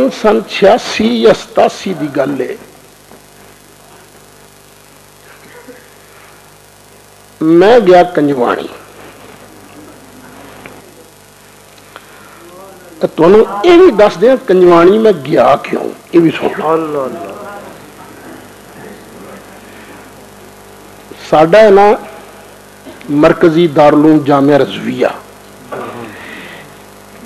सन 86 या 87 की गल है। मैं गया कंजवाणी, तुहानू ये भी दस दें कंजवाणी मैं गया क्यों, ये भी सुन। साडा है ना मरकजी दारुल जामिया रज़विया,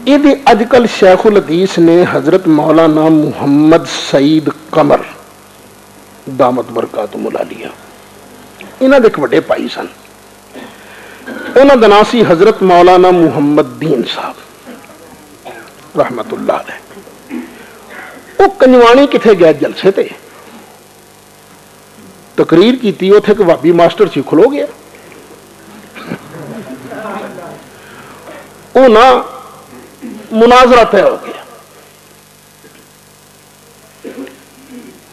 ये अजकल शेखुल हदीस ने हजरत मौलाना मुहम्मद सईद कमर दामत बरकातुहुल आलिया, इन्हां दे एक वड्डे भाई सन। उन्हां दा नाम सी हजरत मौलाना मुहम्मद दीन साहब रहमतुल्लाह अलैह। वो कंजवाणी किथे गया जलसे ते तकरीर की, उथे एक वाबी मास्टर सी खलो गया। वो ना मुनाजरा तय हो गया,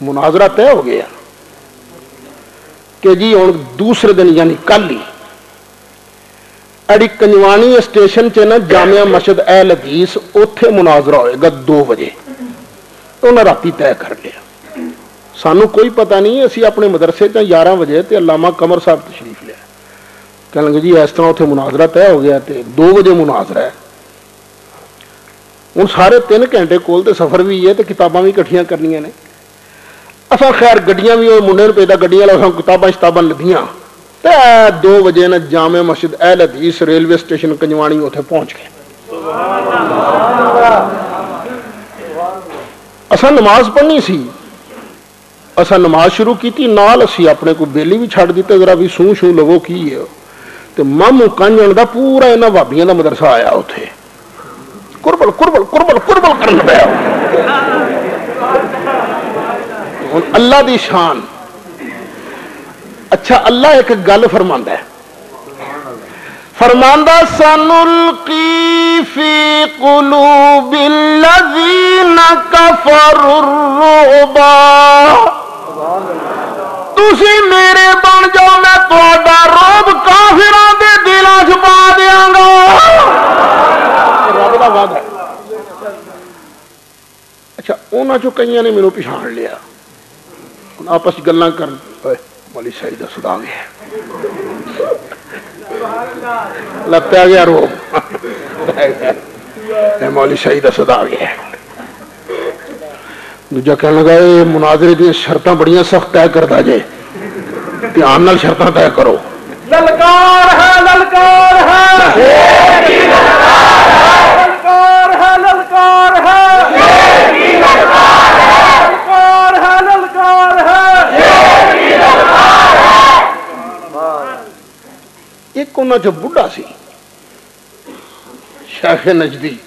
मुनाजरा तय हो गया कि जी हुण दूसरे दिन यानी कल ही अड़ी कंजवाणी स्टेशन च ना जामिया मस्जिद अहल हदीस उत्थे मुनाजरा होएगा 2 बजे। उन्हें राती तय कर लिया, सानू कोई पता नहीं। असी अपने मदरसे च 11 बजे ते अल्लामा कमर साहब तशरीफ लिया, कह लगे जी इस तरह उत्थे मुनाजरा तय हो गया, 2 बजे मुनाजरा है। हूँ सारे 3 घंटे कोल तो सफर भी है तो किताबां भी इकट्ठियां करनियां ने। असा खैर गड्डियां भी मुंडे पेदा गड्डियां ला किताबां शताबां लदियां तो 2 बजे ना जामे मस्जिद अहल हदीस रेलवे स्टेशन कंजवाणी उत्थे पहुंच गए। असा नमाज पढ़नी सी, असा नमाज शुरू की, नाल असी अपने को बेली भी छड़ दिते, जरा भी सूह शू लवो की है। तो मामू कांजण दा पूरा इन्हां भाबियां दा मदरसा आया उत्थे, कुरबल कुरबल कुरबल कुरबल करन पिया। हुण अल्लाह दी शान। अच्छा, अल्लाह एक गल फरमांदा है, फरमांदा सनुल्की फी कुलूबिल लज़ीना कफरुर्रुबा, तुसी मेरे बन जाओ मैं तुहाडा रोब काफिरां दे दिलां च पा देंगा। रब दा वादा है। अच्छा, उन्हां चों कईयां ने मैनूं पछाण लिया, आपस गल्लां करन, ओए मौली सईद दा सदा गया, लगता गया रोब मौली सईद दा सदा गया। दूजा कहने लगा ये मुनाजरे दी शर्तां बड़ियां सख्त तय करदा जे, ध्यान नाल शर्तां तय करो। ललकार है ललकार है, ललकार है ललकार है, ललकार है ललकार है। एक उन्हां च बुढ़ा सी शेख नजदी,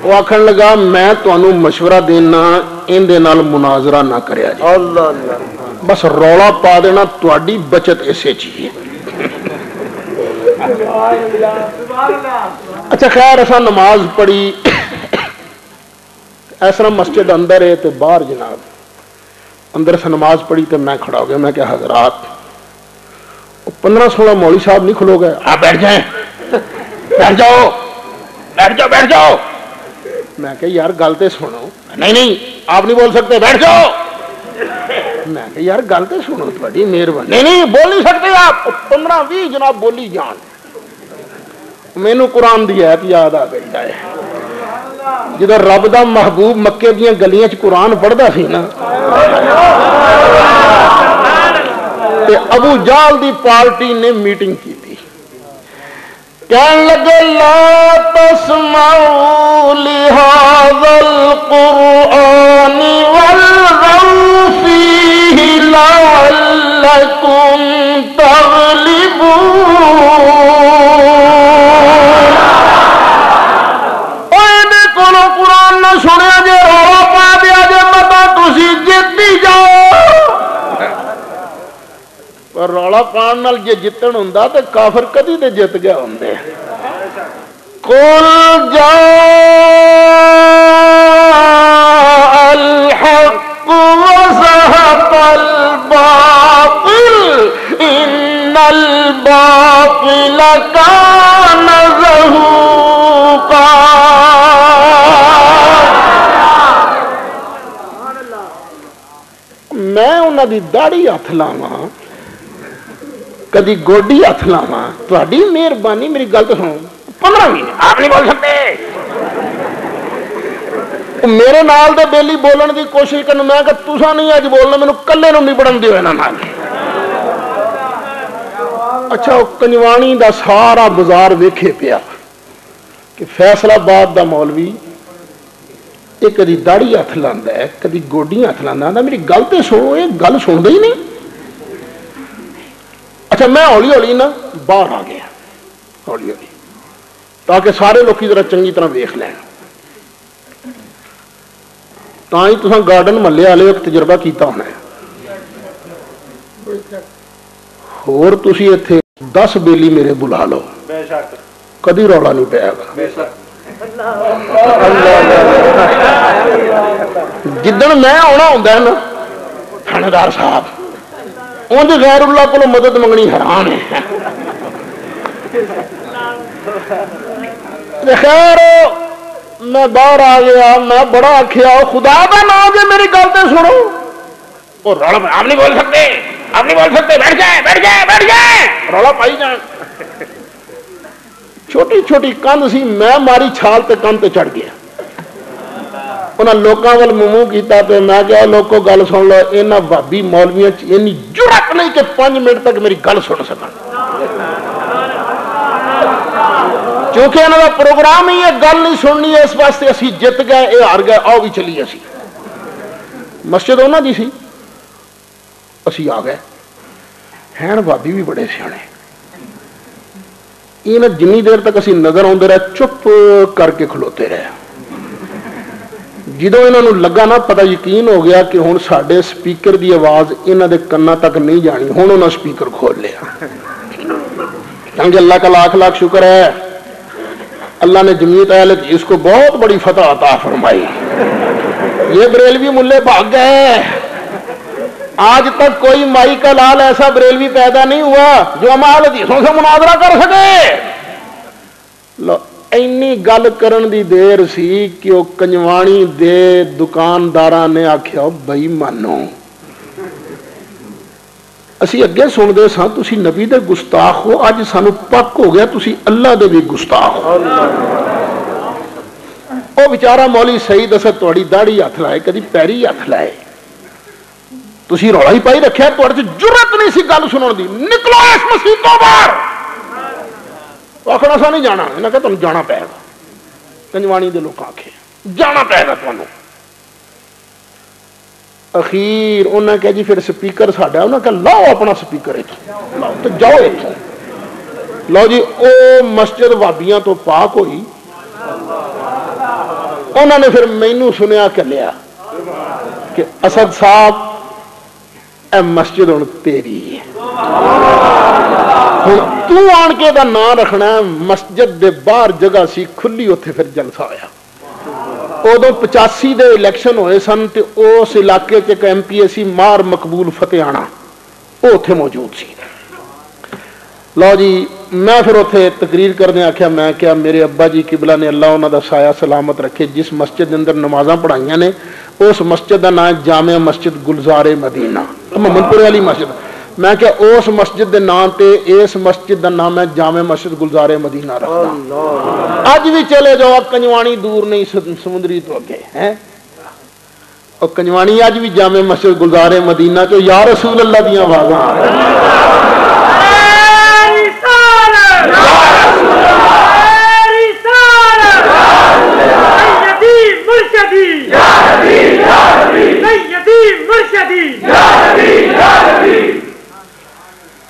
वो आखन लगा मैं तुहानू मशवरा देना, इहदे नाल मुनाजरा ना करिया जी, बस रौला पा देना, तुहाडी बचत इसे च ही है। अच्छा खैर असा नमाज पढ़ी, इस तरह मस्जिद अंदर है तो बाहर जनाब अंदर से नमाज पढ़ी तो मैं खड़ा हो गया। मैं क्या हजरात 15-16 मौली साहब नहीं खलो गए, आप बैठ जाए, बैठ जाओ बैठ जाओ बैठ जाओ। मैं क्या यार गल तो सुनो, नहीं नहीं आप नहीं बोल सकते, बैठ जाओ। मैं क्या यार गल तो सुनो, थोड़ी मेहरबानी, नहीं नहीं बोल नहीं सकते आप। 15-20 जनाब बोली जान, मैनू कुरान दी आयत याद आ गई है, जदों रब दा महबूब मक्के दीयां गलियां च कुरान पढ़दा सी ना, ते अबू जाल दी पार्टी ने मीटिंग की थी, कहने लगे ला तस्माउ लिहाज़ल कुरआनी वल्गौ फीही लअल्लकुम तग़लिबून। इहदे कोलों कुरान ना सुनिया जे, रौला पा दिया जे, मता तुसी जित्ती जाओ। पर रौला पाण नाल जे जितण हुंदा ते काफिर कदी ते जित गया हुंदे। कुल जाअल हक़्क़ व ज़हक़ल बातिल इन्नल बातिल कान ज़हूक़ा। ਉਹਨਾਂ ਦੀ ਦਾੜੀ ਹੱਥ ਲਾਵਾਂ, कदी गोडी हथ लावा, तुहाडी मेहरबानी मेरी गल तो सुनो। 15 महीने आप नहीं बोल सकते। मेरे नाल दे बेली बोलने की कोशिश करन, मैं कि तुसा नहीं अज बोलना, मैनू कल्ले नूं निबड़न दिओ इन्हां नाल। अच्छा कंजवाणी दा सारा बाजार वेखे पिया कि फैसलाबाद दा मौलवी ये कदी दाड़ी हथ लांदा है, कदी गोडी हथ लांदा। मेरी गल तो सुनो, ये गल सुनदे ही नहीं। अच्छा मैं हौली हौली ना बाहर आ गया, हौली हौली, ताकि सारे लोग जरा चंगी तरह वेख लैन। तां ही तुसां गार्डन महल्ले वाले एक तजर्बा किया होना है। होर तुसीं इत्थे 10 बेली मेरे बुला लो, कदी रौला नहीं पैगा। जिदन मैं आना होंदा है ना थानेदार साहब, उन्हें गैरुल्लाह को मदद मंगनी हराम है। खैर मैं बाहर आ गया, मैं बड़ा आख्या खुदा का नाम जे मेरी गल तो सुनो। और रौला आप नहीं बोल सकते, आप नहीं बोल सकते, बैठ जाए बैठ जाए बैठ जाए, रौला पाई जाए। छोटी छोटी कंध सी, मैं मारी छाल ते कंध ते चढ़ गया। उन्होंने लोगों वाल मूंह किया तो मैं क्या लोगों गल सुन लो, इन्होंने भाभी मौलवियों इन्नी जुरत नहीं कि 5 मिनट तक मेरी गल सुन सकन, क्योंकि इन्हों का प्रोग्राम ही है गल नहीं सुननी है। इस वास्ते असी जित गए, ये हार गए, आओ भी चलीए। असी मस्जिद उन्हों की सी, असी आ गए। हैं भाभी भी बड़े सियाणे, इन्हें जिन्नी देर तक असी नजर आते रहे चुप करके खलोते रहे। ਜਦੋਂ ਇਹਨਾਂ ਨੂੰ ਲੱਗਾ ਨਾ ਪਤਾ, ਯਕੀਨ ਹੋ ਗਿਆ ਕਿ ਹੁਣ ਸਾਡੇ ਸਪੀਕਰ ਦੀ ਆਵਾਜ਼ ਇਹਨਾਂ ਦੇ ਕੰਨਾਂ ਤੱਕ नहीं जानी, ਹੁਣ ਉਹਨਾਂ स्पीकर खोल लिया। क्योंकि अल्लाह का लाख लाख शुक्र है, अल्लाह ने जमीयत अहले हदीस को बहुत बड़ी फतह अता फरमाई। ये बरेलवी मुल्ले भाग गए। आज तक कोई माई का लाल ऐसा बरेलवी पैदा नहीं हुआ जो अहले हदीसों से मुनाजरा कर सके। इन्नी गल करन दी देर सी कि वो कंजवाणी दे दुकानदारां ने आख्या बई मानो, असी अगे सुनते सां तुसी नबी दे गुस्ताख हो, अज सानू पक हो गया तुसी अल्लाह दे भी गुस्ताख हो। वो बेचारा मौली सईद असद तुहाडी दाढ़ी हथ लाए, कदी पैरी हथ लाए, तुसी रौला ही पाई रखिया, तुहाडे च जुरत नहीं सी गल सुनण दी। निकलो इस मसीह तो बाहर। आखना सा नहीं जाना, इन्हें कहा तुम जाना पेगा। कंजवाणी के लोग आखे जाना पेगा तुहानू। अखीर उन्हें कहा जी फिर स्पीकर साडा, उन्हें कहा लाओ अपना स्पीकर इत्थों, तो जाओ इत्थों। लो जी ओ मस्जिद वाबियां तो पाक हुई। उन्होंने फिर मैनू सुनिया कलिया कि असद साहब ए मस्जिद हुण तेरी है, तू आन के दा नाम रखना। मस्जिद दे बाहर जगह सी खुली, उत्थे फिर जलसा होया। उदों 85 दे इलैक्शन होए सन ते उस इलाके च एक MPA सी मार मकबूल फतेहाना, वो उत्थे मौजूद सी। लो जी मैं फिर उत्थे तकरीर करने आख्या, मैं क्या मेरे अब्बा जी किबला ने अल्लाह उन्हां दा साया सलामत रखे, जिस मस्जिद के अंदर नमाज़ां पढ़ाइयां ने उस मस्जिद का नाम जामिया मस्जिद गुलजारे मदीना, मोहम्मदपुरे वाली मस्जिद। मैं क्या उस मस्जिद के नाम से इस मस्जिद का नाम है जामे मस्जिद गुलजारे मदीना रखता। अज भी चले जाओ, कंजवाणी दूर नहीं समुद्री तो अगे है। और कंजवाणी अज भी जामे मस्जिद गुलजारे मदीना चो या रसूल अल्लाह दी आवाज़ां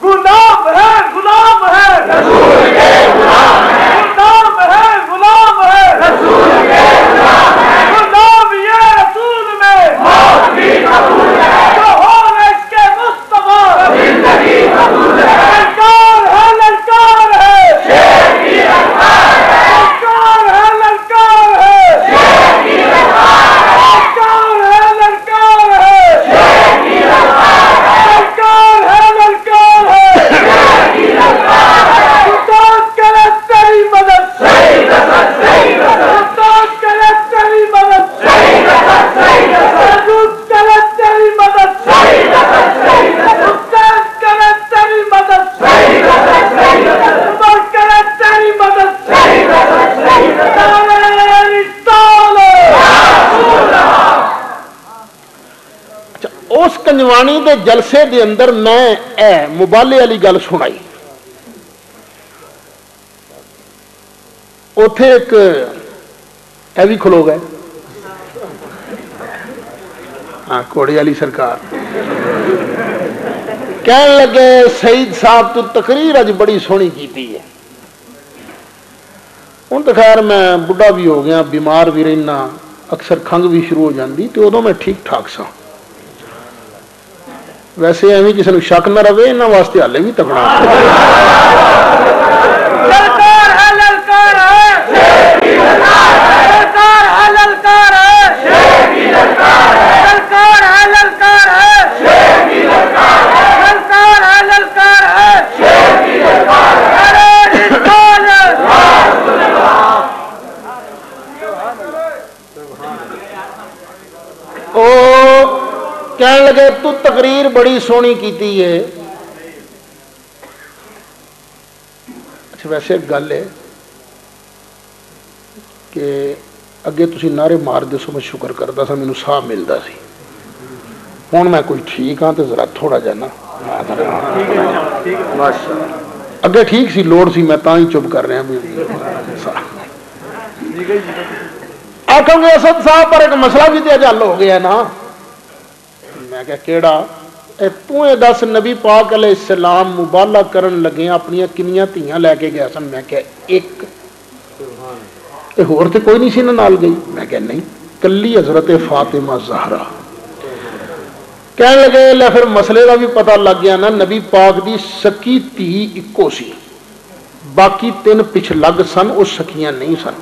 गुलाम है, गुलाम है, रसूल के गुलाम है, गुलाम है, गुलाम है, रसूल के गुलाम है, गुलाम ये रसूल में मौत भी कबूल है, जो हो इसके मुस्तफा जिंदगी कबूल کنجوانی دے جلسے دے اندر میں اے مبالے والی گل سنائی. اتے ایک اے بھی کھلو گئے, ہاں کوڑی والی سرکار, کہنے لگے سعید صاحب تو تقریر اج بڑی سونی کیتی ہے. ہوں تو خیر میں بڑھا بھی ہو گیا, بیمار بھی رہنا, اکثر کھنگ بھی شروع ہو جاتی, تو ادو میں ٹھیک ٹھاک سا. ویسے ایویں کسی نے شک نہ رہے, انہوں واسطے ہالے بھی تکڑا. کہنے لگے تو تقریر بڑی سونی کیتی ہے. اچھا ویسے ایک گل ہے کہ اگے تسی نعرے مار دے سو میں شکر کرتا سا, مینوں ساہ ملتا سی. ہوں میں کوئی ٹھیک ہاں تو ذرا تھوڑا جا نا اگے ٹھیک سی, لوڑ سی, میں تاں ہی چپ کر رہا. آخو گے اسد صاحب پر ایک مسئلہ بھی تو حل ہو گیا نا. میں کہ کیڑا؟ تو دس نبی پاک علیہ السلام مبالہ کرن لگے اپنی کنیاں تیاں لے کے گیا سن. میں کہ ایک ہور تے کوئی نہیں سی نال گئی. میں کہ نہیں, کلی حضرت فاطمہ زہرا. کہنے لگے لے پھر مسئلے کا بھی پتہ لگ گیا نا, نبی پاک دی سکی تھی اکو سی, باقی 3 پچھلگ سن, وہ سکیاں نہیں سن.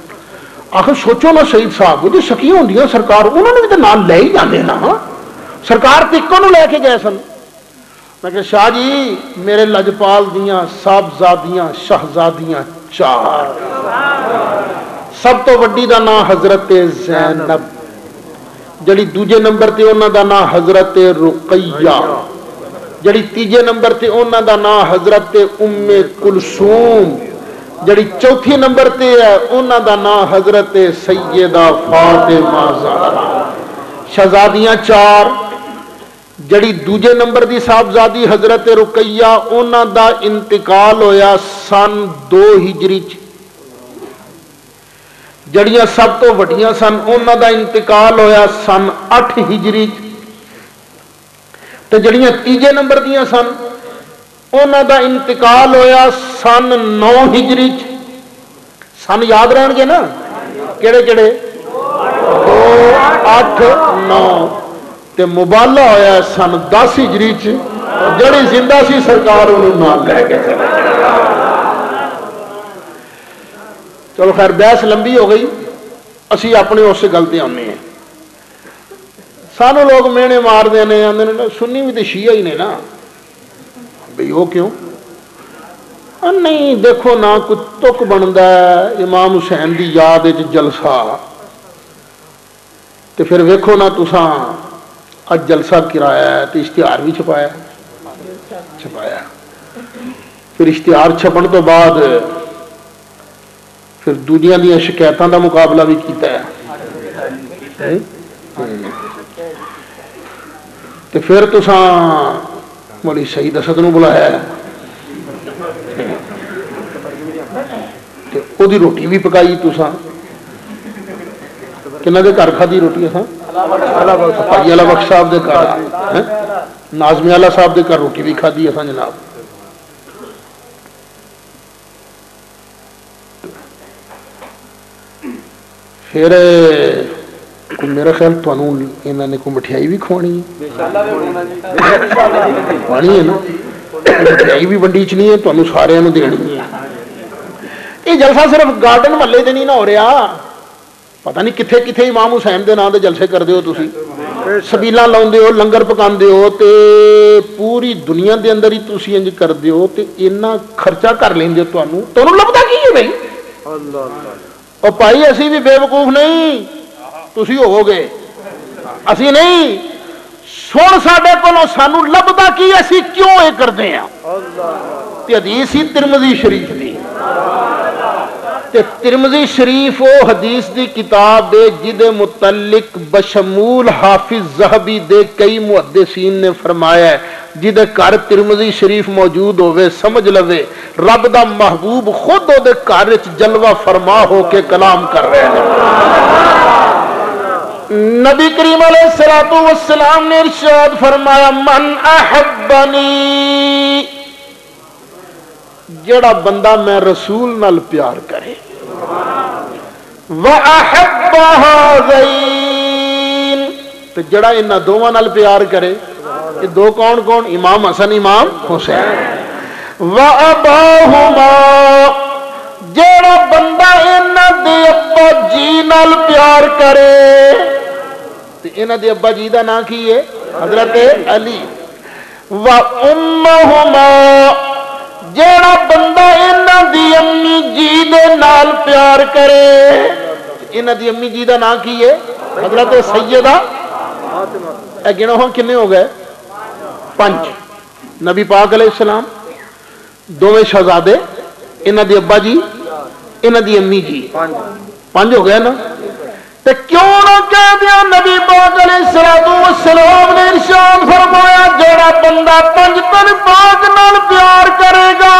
آخر سوچو نا سعید صاحب, جو سکیاں ہوندیاں سرکار انہوں نے بھی تو نال لے ہی جاندے نا, سرکار تکوں نو لے کے گئے سن. میں کہ شاہ جی میرے لجپال دیاں صاحبزادیاں شہزادیاں 4, سب تو وڈی دا نام حضرت زینب, جڑی دوجے نمبر تے انہاں دا نام حضرت رقیہ, جڑی تیجے نمبر تے انہاں دا نام حضرت ام کلثوم, جڑی چوتھی نمبر تے ہے انہاں دا نام حضرت سیدہ فاطمہ زہرا. شہزادیاں 4, جڑی دوجے نمبر دی صاحبزادی حضرت رقیہ, انہاں دا انتقال ہویا سن 2 ہجری. جڑیاں سب تو وڈیاں سن انہاں دا انتقال ہویا سن 8 ہجری. تے جڑیاں تیجے نمبر دیاں سن انہاں دا انتقال ہویا سن 9 ہجری. سن یاد رہن گے نا کیڑے کیڑے؟ 2 8 9. تے مبالہ ہویا سن 10 ہجری. جڑی زندہ سی سرکار انہوں نال لے کے چلے. چلو خیر بحث لمبی ہو گئی, اسی اپنے اس گل تے آنے ہیں. سانو لوگ مینے مار دینے آندے نے سنی بھی تو شیعہ ہی نے نا. بھئی وہ کیوں؟ نہیں دیکھو نا کچھ تک بنتا ہے امام حسین دی یاد جلسہ, تو پھر ویکھو نا تساں اج جلسہ کرایا ہے تو اشتہار بھی چھپایا, پھر اشتہار چھپن تو بعد پھر دنیا دیا شکایتوں کا مقابلہ بھی کیتا ہے. تو پھر تساں مولی سعید اسد نو بلایا, وہ روٹی بھی پکائی تساں. کنہ دے گھر کھادی روٹی؟ بھائی والا بخش صاحب دے گھر, نازمی والا صاحب دے گھر روٹی بھی کھادی اساں جناب. پھر میرا خیال تمہوں انہوں نے کوئی مٹھائی بھی کھوانی ہے نا, مٹھائی بھی ونڈی چ نہیں ہے, تمہیں سارے دینی ہے. یہ جلسہ صرف گارڈن محلے سے نہیں نہ ہو رہا, پتہ نہیں کتنے کتنے امام حسین دے نام دے جلسے کرتے ہو تسی, سبیلاں لاؤندے ہو, لنگر پکاندے ہو, تے پوری دنیا دے اندر ہی تسی انج کردے ہو, تے اتنا خرچہ کر لیندے ہو. تمہیں لبدا کی ہے بھائی؟ اور بھائی اسی بھی بے وقوف نہیں, تسی ہو گے, اسی نہیں. سن ساڈے کولوں سانو لبدا کی, اسی کیوں یہ کرتے ہیں؟ تے حدیث ہی ترمذی شریف دی تے ترمذی شریف وہ حدیث دی کتاب دے جدے متعلق بشمول حافظ ذہبی دے کئی محدثین نے فرمایا ہے جدے گھر ترمذی شریف موجود ہوئے سمجھ لوے رب دا محبوب خود او دے گھر وچ جلوہ فرما ہو کے کلام کر رہے ہیں۔ نبی کریم علیہ الصلوۃ والسلام نے ارشاد فرمایا من احبنی، جڑا بندہ میں رسول نال پیار کرے، وَأَحَبَّ هَذَيْنِ، تو جڑا انہاں دوواں نال پیار کرے، یہ دو کون کون؟ امام حسن امام حسین، وَأَبَاهُمَا، جڑا بندہ انہاں دے ابا جی نال پیار کرے، تو انہاں دے ابا جی دا نام کی ہے؟ حضرت علی، وَأُمَّهُمَا، جیڑا بندہ انہاں دی امی جی دے نال پیار کرے، انہاں دی امی جی دا نام کی ہے؟ حضرت سیدہ اے گنو ہم کنے ہو گئے؟ 5۔ نبی پاک علیہ السلام، دوویں شہزادے، انہاں دی ابا جی، انہاں دی امی جی، 5 ہو گئے نا؟ تے کیوں نہ کہہ دیا نبی پاک علیہ السلام نے ارشاد فرمایا جڑا بندہ 5 تن پاک نال پیار کرے گا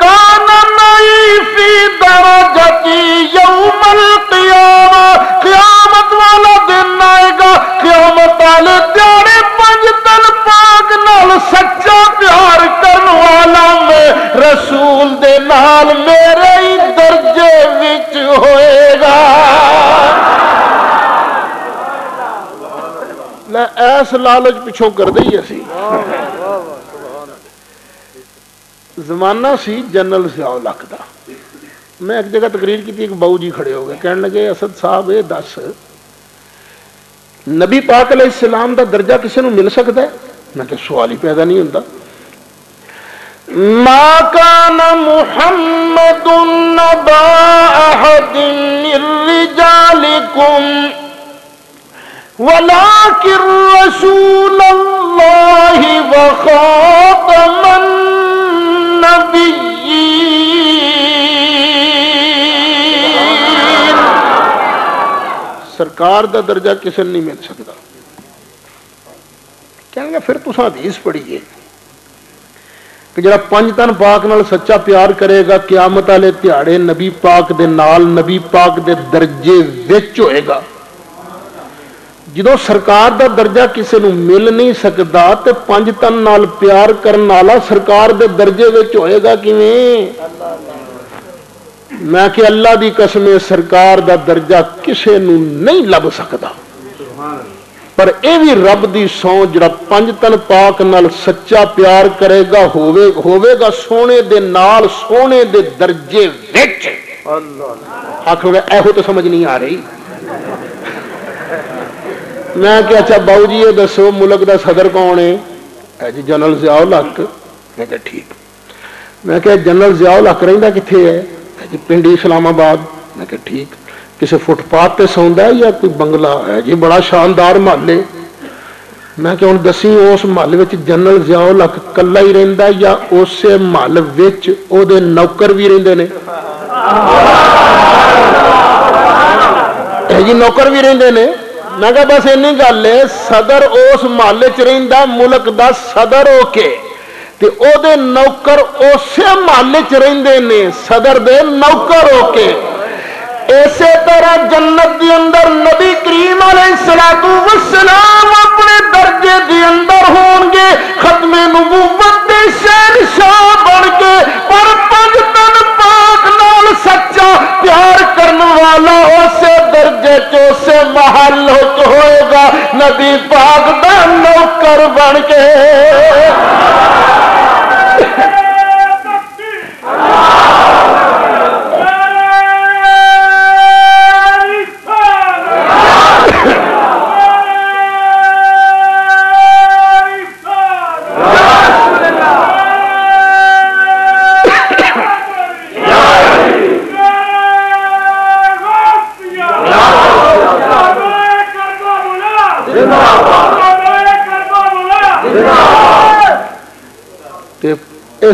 کانا نئی فی درجتی یوم القیامہ، قیامت والا دن آئے گا، قیامت والے دیاڑے 5 تن پاک نال سچا پیار کرنے والا میں رسول دے نال میرے ہی درجے وچ ہوئے گا۔ لے ایس لالچ پچھوں کر دئی اسی۔ زمانہ سی جنرل ضیاء الحق دا، میں ایک جگہ تقریر کی تھی، ایک باؤ جی کھڑے ہو گئے کہنے لگے اسد صاحب یہ دس نبی پاک علیہ السلام دا درجہ کسی نو مل سکتا ہے؟ میں کہ سوال ہی پیدا نہیں ہوتا۔ ما کان محمد نبا احد من رجالکم وَلَٰكِن رَّسُولَ اللَّهِ وَخَاتَمَ النَّبِيِّينَ، سرکار دا درجہ کسی نہیں مل سکتا۔ کہیں گے پھر تساں حدیث پڑھیے کہ جڑا 5 تن پاک نال سچا پیار کرے گا قیامت والے تہاڑے نبی پاک دے نال نبی پاک دے درجے وچ ہوئے گا۔ جدو سرکار دا درجہ کسی نو مل نہیں سکتا تے 5 تن نال پیار کرن والا سرکار دے درجے وچ ہوئے گا کیویں؟ میں کہ اللہ دی قسم سرکار دا درجہ کسی نو نہیں لب سکتا، پر اے بھی رب دی سو جڑا 5 تن پاک نال سچا پیار کرے گا ہوئے گا سونے دے نال سونے دے درجے وچ۔ آخر ایہو تو سمجھ نہیں آ رہی۔ میں کہ اچھا باؤ جی یہ دسو ملک دا صدر کون ہے؟ جی جنرل ضیاء الحق۔ میں کہ ٹھیک۔ میں کہ جنرل ضیاء الحق رہندا کتھے ہے؟ جی پنڈی اسلام آباد۔ میں کہ ٹھیک۔ کسی فٹ پاتھ تے سوندا ہے یا کوئی بنگلہ ہے؟ جی بڑا شاندار محلے۔ میں کہ ہن دسی اس محلے وچ جنرل ضیاء الحق کلا ہی رہندا یا اس محل وچ او دے نوکر بھی رہندے نے؟ جی نوکر بھی رہندے نے۔ میں کہا بس اینی گل ہے صدر اس محلے چ رہندا ملک دا صدر ہو کے تے او دے نوکر اسے محلے چ رہندے نے صدر دے نوکر ہو کے۔ اسی طرح جنت دی اندر نبی کریم علیہ السلام اپنے درجے دی اندر ہون گے ختم نبوت دے شہنشاہ بن کے، پر 5 تن پاک نال سچا پیار کرنے والا اسے درجے اسے محل ہوئے گا نبی پاک دا نوکر بن کے۔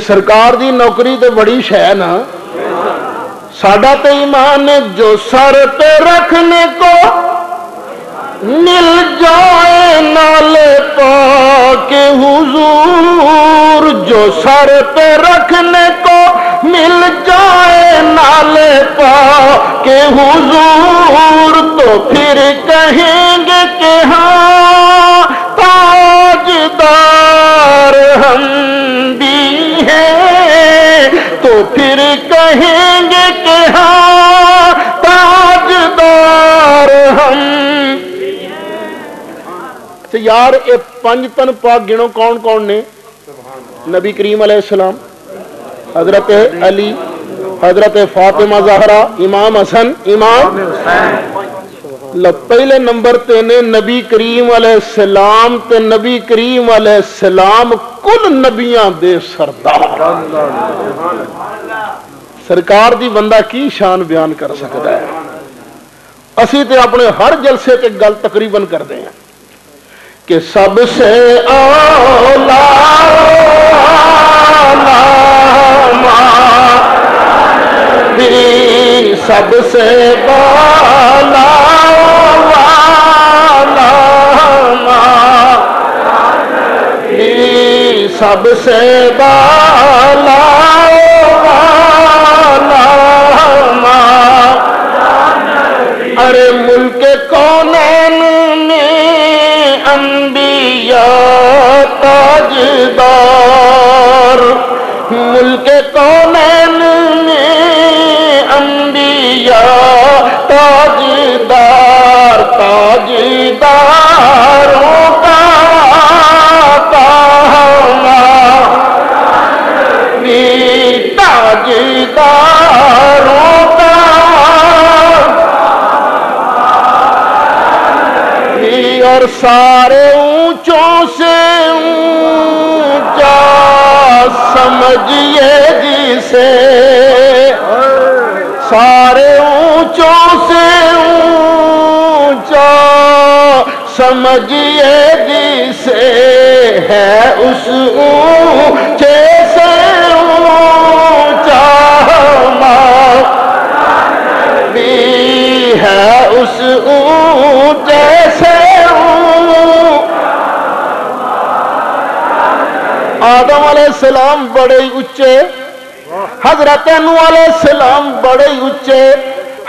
سرکار دی نوکری تے بڑی شے نا، साडा तो ईमान है जो सर पे रखने को मिल जाए नाले पाके हुजूर, जो सर पे रखने को मिल जाए नाले पाके हुजूर, तो फिर कहेंगे कि हाँ ताजदार हम भी हैं, तो फिर कहेंगे कि हाँ ताजदार हम। तो यार ये पंज तन पाक गिनो कौन कौन ने? नबी करीम अलैहिस्सलाम, हजरत अली, हजरत फातिमा ज़हरा, इमाम हसन, इमाम पहले नंबर ते ने नबी करीम अलैहिस्सलाम, ते नबी करीम अलैहिस्सलाम कुल नबियां दे सरदार। सरकार दी बंदा की शान बयान कर सकता है। असी ते अपने हर जलसे ते गल तकरीबन करते हैं कि सबसे औला सबसे बाला सबसे बाला अरे मुल्क कौनैन में अंबिया ताजदार, मुल्क कौनैन में अंबिया ताजदार, ताजदारों का ताजदारों का और सारे ऊंचों से ऊंचा समझिए जिसे, सारे ऊंचों से ऊंचा समझिए जिसे, है उस ऊंचे से ऊंचा भी है, उस ऊंचे से आदम अलैहिस्सलाम बड़े उच्चे, हजरत नूह अलैहिस्सलाम बड़े उच्चे,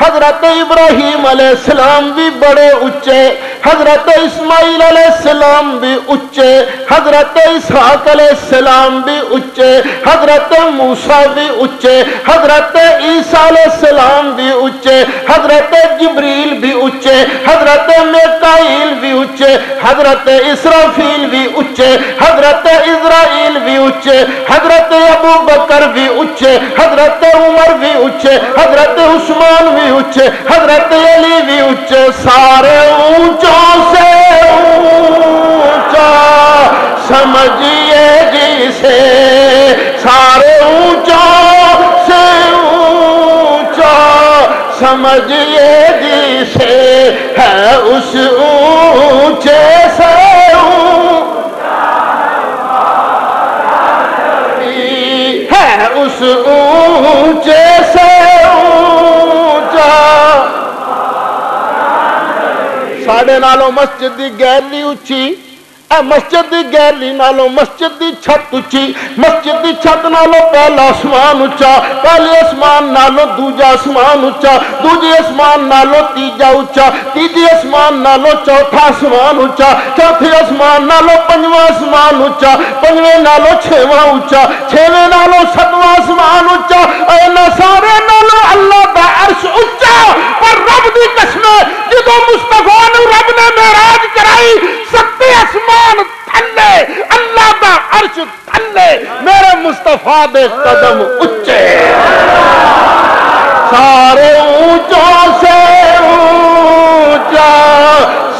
हजरत इब्राहीम अलैहिस्सलाम भी बड़े उच्चे, हजरत इस्माइल अलैहिस्सलाम भी उच्चे, हजरत इसहाक अलैहिस्सलाम भी उच्चे, हजरत मूसा भी उच्चे, हजरत ईसा अलैहिस्सलाम भी उच्चे, हजरत जिब्रील भी उच्चे, हजरत मिकाईल भी उच्चे, हजरत इसराफील भी उच्चे, हजरत इज़राइल भी उच्चे, हजरत अबू बकर भी उच्चे, हजरत उमर भी उच्चे, हजरत उस्मान भी उच्चे, हजरत अली भी उच्चे, सारे ऊंचों से ऊंचा समझिए जिसे, सारे ऊंचों से ऊंचा समझिए जिसे, है उस ऊंचे से है उस ऊंचे से साढ़े नालों मस्जिद की गैली उच्ची, मस्जिद की गैली नालों मस्जिद की छत उच्ची, मस्जिद की छत नालों पहला आसमान उच्चा, पहले आसमान नालों दूजा आसमान उच्चा, दूजे आसमान नालों तीजा उच्चा, तीजे आसमान नालों चौथा आसमान उच्चा, चौथे आसमान नालों पंजवां आसमान उच्चा, पंजवें नालों छेवां उच्चा, छेवें नालों सतवां आसमान उच्चा, इन्हां सारे नालों अल्लाह दा अर्श उच्चा। पर रब दी कसम जो मुस्तफा नूं रब ने मेराज कराई, सत्ते आसमान थल्ले, अल्लाह दा अर्श थल्ले, मेरे मुस्तफा दे कदम उच्चे, सारे ऊंचों से ऊंचा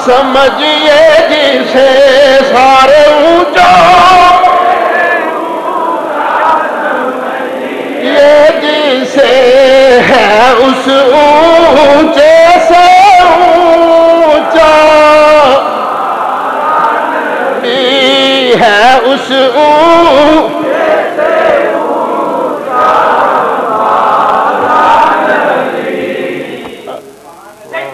समझिए जिसे, सारे ऊंचों ये जिसे, है उस ऊंचे से ऊंचा भी है, उस ऊंचे से ऊंचा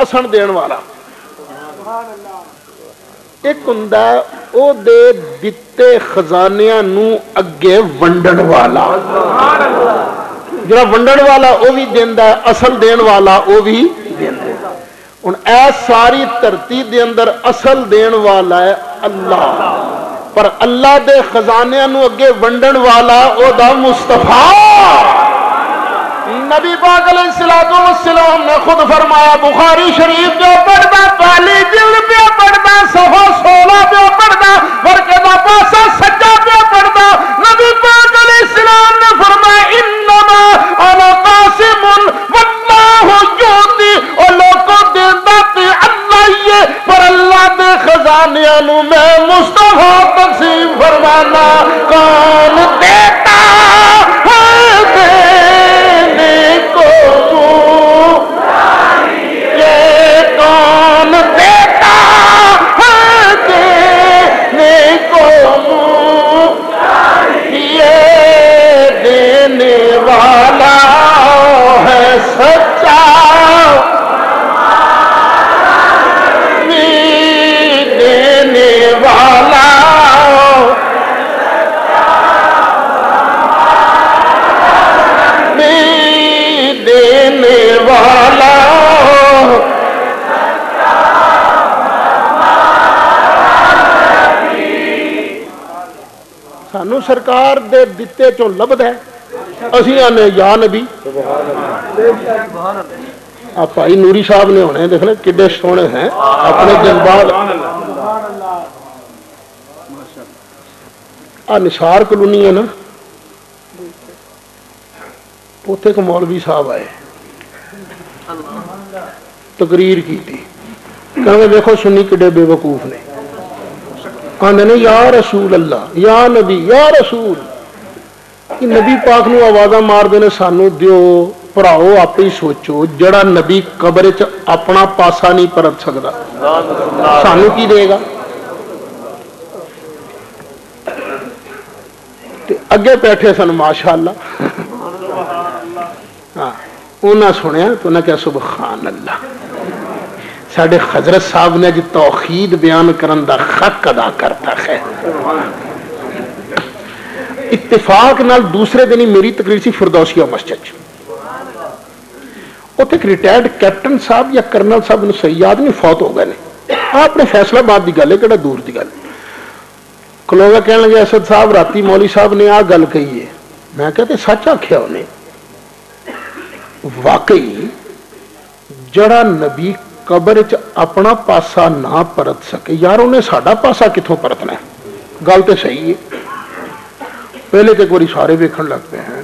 असण देण वाला, एक हुंदा ओहदे दिते खजानियां नूं अगे वंडण वाला। जिहड़ा वंडण वाला वह भी देंदा, असल देण वाला वह भी देंदा। हुण ऐ सारी धरती दे अंदर असल देण वाला है अल्लाह, पर अल्लाह दे खजानियां नूं अगे वंडण वाला ओहदा मुस्तफा नबी पाक अलैहिस्सलातु वस्सलाम ने खुद फरमाया, बुखारी शरीफ जो पढ़दा पहली जिल्द पे पढ़दा, सफा 16 पे पढ़दा, वर्के दा पासा सज्जा पे पढ़दा, नबी पाक अलैहिस्सलाम ने फरमाया, इन्नमा अना कासिमुन वल्लाहु युती, ओ लोगों देंदा ते अल्लाह ही है, पर अल्लाह दे खजानियां नूं मैं मुस्तफा तकसीम फरमाना। कौन देता वाला है सच्चा, देने वाला देने वाला सानू सरकार दे दिते चों लभदा है, असी आने या नबी। भाई नूरी साहब ने होने देखने किड्डे सोहने हैं अपने जज्बात। आ निसार कलोनी है ना, उत्थे एक मौलवी साहब आए, तकरीर की थी, कहते देखो सुन्नी किड्डे बेवकूफ ने, आंदे ने या रसूल अल्लाह, या नबी, या रसूल। कि नबी पाक नूं आवाज़ां मारदे ने सानू दिओ, भराओ आप ही सोचो, जड़ा नबी कब्र च अपना पासा नहीं परत सकता सानू की देगा। अगे बैठे सन माशाअल्लाह, हाँ उन्हें सुनिया तो उन्हें क्या सुबहान अल्लाह, साडे हजरत साहब ने अज तौहीद बयान करन दा हक अदा करता है। इत्तेफाक नाल दूसरे दिन ही मेरी तकरीर सी फिरदौसिया मस्जिद च, उत्थे एक रिटायर्ड कैप्टन साहब या करनल साहब नूं सही याद नहीं, फौत हो गए ने। आपने फैसलाबाद की गल है, किहड़ा दूर की गल। खलोगा कहण लगे असद साहब राती मौली साहब ने आ गल कही है, मैं कहते सच आख्या उन्हें। वाकई जड़ा नबी कब्र च अपना पासा ना परत सके, यार उन्हें साडा पासा किथों परतना है? गल तो सही है, पहले तो एक बार सारे वेखण लग पे हैं।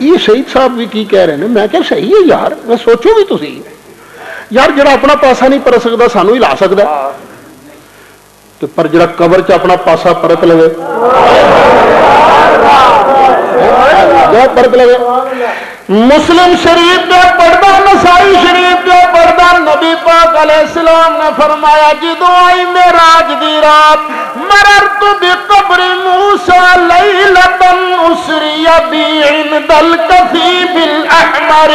ये शहीद साहब भी की कह रहे हैं, मैं क्या सही है यार, मैं सोचो भी तुसी यार, जरा अपना पासा नहीं परत सकता सानू ही ला सकता, तो पर जरा कब्र च अपना पासा परत लगे, परत लगे। मुस्लिम शरीफ पे पढ़दा, नसाई शरीफ पे पढ़दा, नबी पाक अलैहिस्सलाम ने फरमाया, जदों आई मेराज दी रात, मररतु बिकब्रि मूसा लैलतन उसरिया बी इंदल कसीबिल अहमर,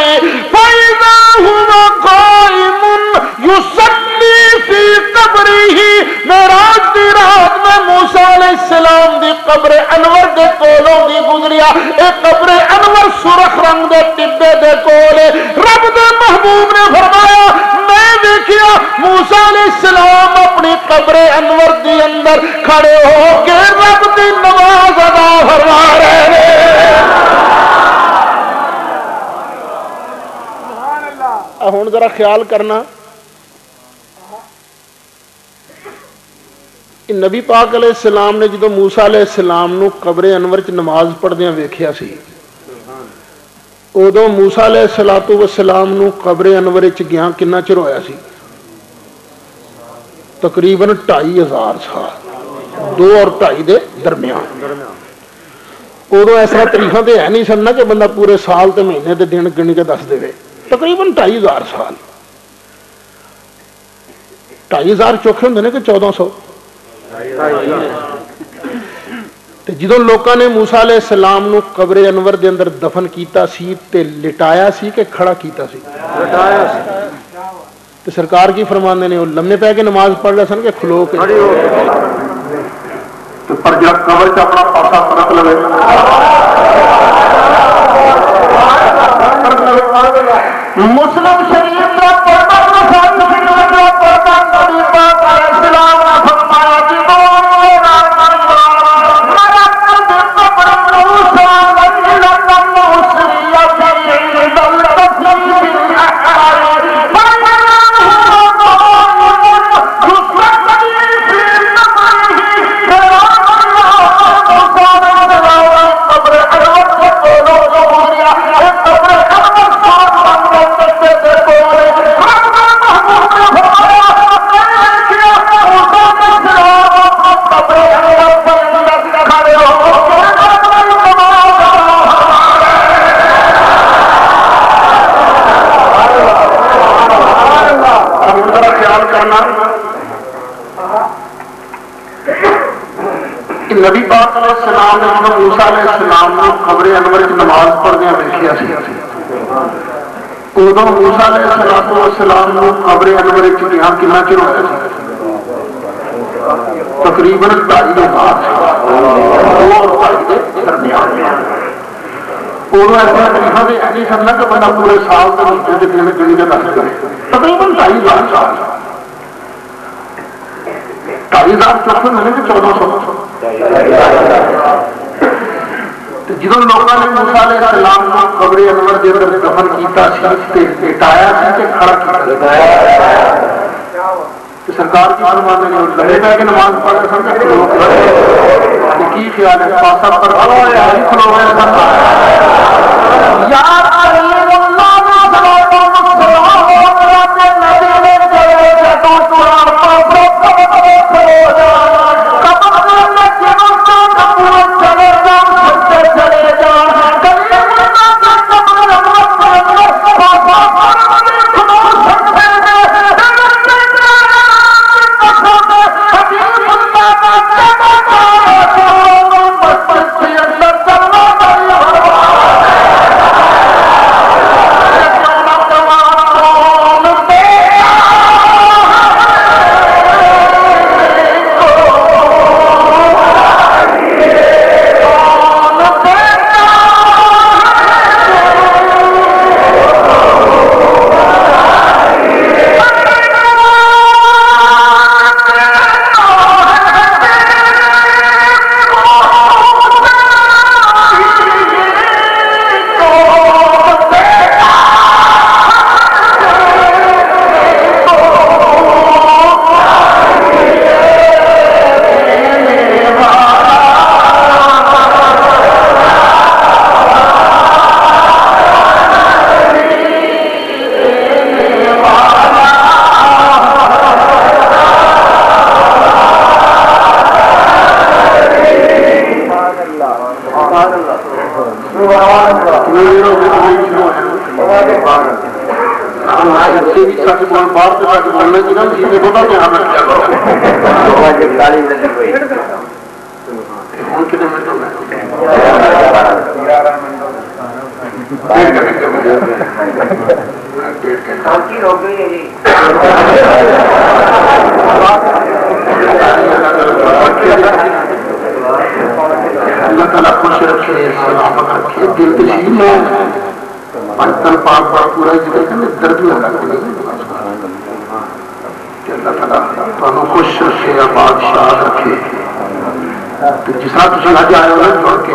फइज़ा हुवा काइमुन युसल्ली फी कब्रिही। मेराज दी रात में मूसा अलैहिस्सलाम दी कब्र अनवर दे कोलों दी गुजरिया, एक कब्र अनवर सुरख रंग दे टिब्बे दे कोले, रब दे महबूब ने फरमाया, मैं देखिया मूसा अलैहिस्सलाम अपनी कब्र अनवर दी अंदर खड़े होके रब दी नमाज अदा फरमा रहे हैं। हुण जरा ख्याल करना, नबी पाक अलैहिस्सलाम ने जो मूसा अलैहिस्सलाम नूं कब्रे अनवर च नमाज पढ़दियां वेखिया सी, उदों मूसा अलैहिस्सलातु वस्सलाम नूं कब्रे अनवर च गया कितना चिर होया सी? तकरीबन 2500 साल, 2 और 2.5 दे दरमियान। उदों इस तरह तरीखा तो है नहीं सन ना कि बंदा पूरे साल ते महीने के दिन गिन के दस दे, तकरीबन 2500 साल। 2500 चौखे होंगे ने कि 1400? ਤੇ ਜਦੋਂ ਲੋਕਾਂ ਨੇ ਮੂਸਾ ਅਲੈਹਿ ਸਲਾਮ ਨੂੰ ਕਬਰ ਅਨਵਰ ਦੇ ਅੰਦਰ ਦਫਨ ਕੀਤਾ ਸੀ ਤੇ ਲਿਟਾਇਆ ਸੀ ਕਿ ਖੜਾ ਕੀਤਾ ਸੀ? ਲਿਟਾਇਆ ਸੀ। ਤੇ ਸਰਕਾਰ ਕੀ ਫਰਮਾਉਂਦੇ ਨੇ? ਉਹ ਲੰਮੇ ਪੈ ਕੇ ਨਮਾਜ਼ ਪੜ੍ਹ ਰਹੇ ਸਨ ਕਿ ਖਲੋ ਕੇ? ਪਰ ਜਿਹੜਾ ਕਬਰ 'ਚ ਆਪਣਾ ਪਾਸਾ ਫਰਕ ਲਵੇ, ਮੁਸਲਿਮ ਸ਼ਰੀਫ ਦਾ ਪਰਦਾ نبی پاک علیہ السلام نے جب موسیٰ علیہ السلام نے قبر انور کی نماز پڑھنے دیکھیا سی ادو موسیٰ علیہ السلام نے قبر انور کی یہاں کتنا چر ہویا سی؟ تقریباً 2.5 ماہ درمیان ادو ایسا طریقہ سے نہیں سمجھنا کہ بندہ پورے سال کے دن گڑی کے دس کرے تقریباً 2.5 سال 2.5 چوکھے ملے کہ 1400 جدو لوگوں نے موسیٰ علیہ السلام کو قبر انور دے اندر دفن کیتا سی لٹایا سی کہ کھڑا کیتا سی؟ سرکار کی فرمانے نے لڑے پہ کے نماز پڑھ رہے سن کہ لوگ کی خیال ہے پاسا پر کھلو ہوئے سن یا علی اللہ اللہ تعالیٰ خوش رکھے سلامت رکھے دل تشریف میں پاکستان پاک بڑا پورا ذکر کرنے درد لگا کہ اللہ تعالیٰ تمہیں خوش رکھے بادشاہ رکھے جس طرح تھی حج آئے ہو جوڑ کے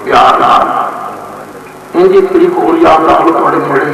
پیار ان کی طریق ہو یا اللہ تھوڑے مڑے